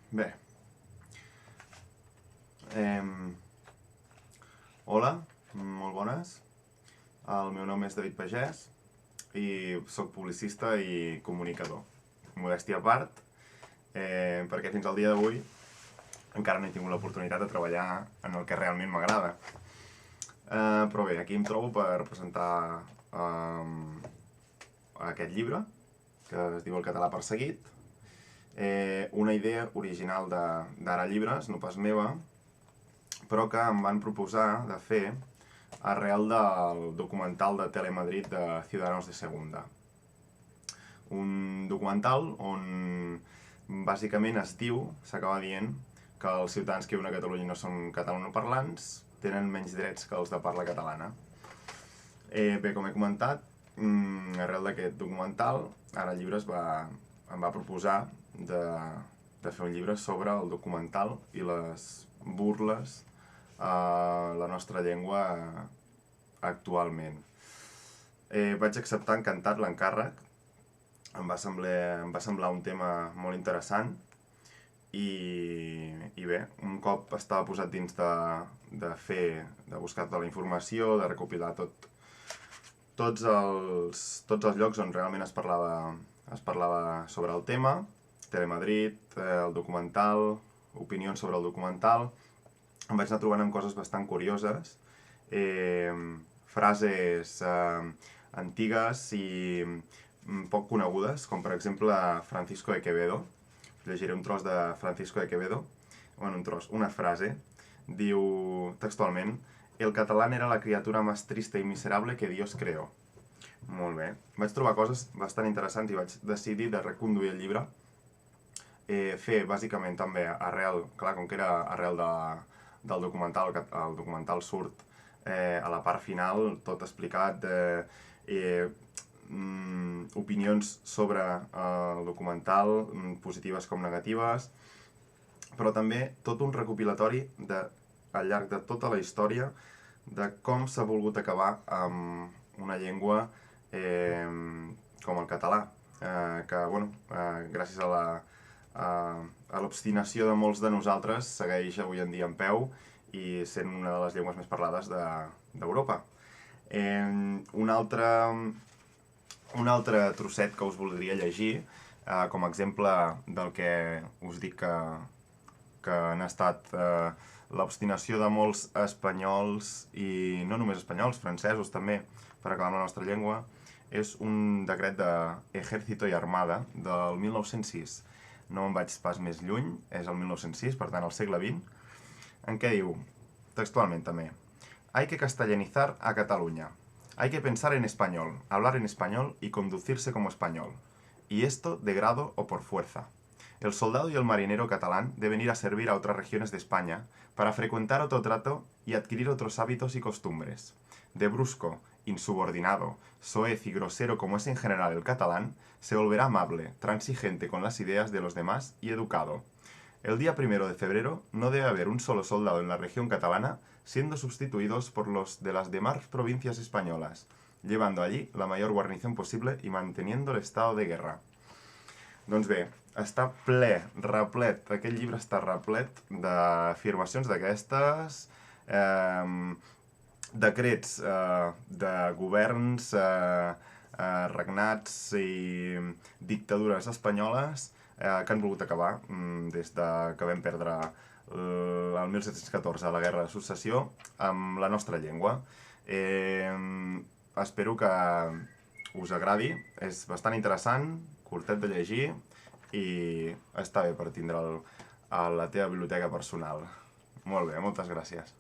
Bé. Hola, molt bones. El meu nom és David Pagès i sóc publicista i comunicador. Modèstia a part, perquè fins al dia d'avui encara no he tingut l'oportunitat de treballar en el que realment m'agrada. Però bé, aquí em trobo per presentar aquest llibre, que es diu El català perseguit. Una idea original d'Ara Llibres, no pas meva, però que em van proposar de fer arrel del documental de Telemadrid de Ciudadanos de Segunda. Un documental on bàsicament es diu, s'acaba dient, que els ciutadans que viuen a Catalunya no són catalanoparlants, tenen menys drets que els de parla catalana. Bé, com he comentat, arrel d'aquest documental, Ara Llibres em va proposar de fer un llibre sobre el documental i les burles a la nostra llengua actualment. Vaig acceptar encantat l'encàrrec, em va semblar un tema molt interessant i bé, un cop estava posat dins de buscar tota la informació, de recopilar tots els llocs on realment es parlava sobre el tema, Telemadrid, el documental, opinions sobre el documental, em vaig anar trobant amb coses bastant curioses, frases antigues i poc conegudes, com per exemple Francisco de Quevedo. Llegiré un tros de Francisco de Quevedo, una frase, diu textualment: "El catalán era la criatura más triste y miserable que Dios creó". Molt bé. Vaig trobar coses bastant interessants i vaig decidir de reconduir el llibre. Fer bàsicament també arrel, clar, com que era arrel del documental, el documental surt a la part final, tot explicat, opinions sobre el documental, positives com negatives, però també tot un recopilatori al llarg de tota la història de com s'ha volgut acabar amb una llengua com el català, que, gràcies a l'obstinació de molts de nosaltres segueix avui en dia en peu i sent una de les llengües més parlades d'Europa. Un altre trosset que us voldria llegir, com a exemple del que us dic que han estat l'obstinació de molts espanyols, i no només espanyols, francesos també, per acabar amb la nostra llengua, és un decret d'Ejército y Armada del 1906. No me'n vaig pas més lluny, és el 1906, per tant al segle XX, en què diu, textualment també: "Hay que castellanizar a Cataluña. Hay que pensar en español, hablar en español y conducirse como español. Y esto de grado o por fuerza. El soldado y el marinero catalán deben ir a servir a otras regiones de España para frecuentar otro trato y adquirir otros hábitos y costumbres. De brusco, insubordinado, soez y grosero como es en general el catalán, se volverá amable, transigente con las ideas de los demás y educado. El día 1 de febrero no debe haber un solo soldado en la región catalana, siendo sustituidos por los de las demás provincias españolas, llevando allí la mayor guarnición posible y manteniendo el estado de guerra". Doncs bé, està replet, aquest llibre està replet d'afirmacions d'aquestes, decrets de governs, regnats i dictadures espanyoles que han volgut acabar des que vam perdre el 1714 a la Guerra de Successió amb la nostra llengua. Espero que us agradi, és bastant interessant, curtet de llegir i està bé per tindre'l a la teva biblioteca personal. Molt bé, moltes gràcies.